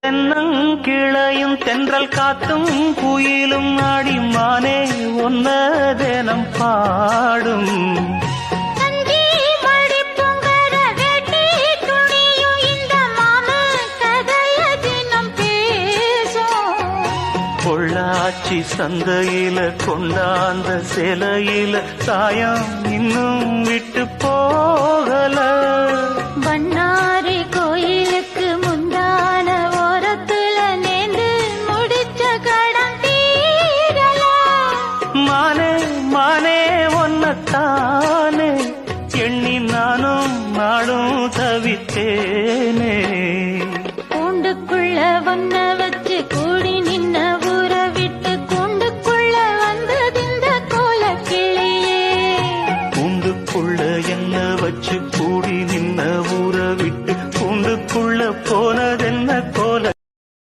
தென்னங்கிளையும் தென்றல் காத்தும் குயிலும் ஆடிமானே ஒன்ன தினம் பாடும் பொள்ளாச்சி சந்தையில கொண்டாந்த சிலையில சாயம் இன்னும் விட்டு போகல பண்ணாரி கோயிலுக்கு முந்தான ஓரத்துல நேர்ந்து முடிச்ச கடம் தீரல மானே மானே ஒன்னத்தானே எண்ணி நானும் நாடும் தவித்தேனே கூண்டுக்குள்ள ஒன்ன வச்சு கூடு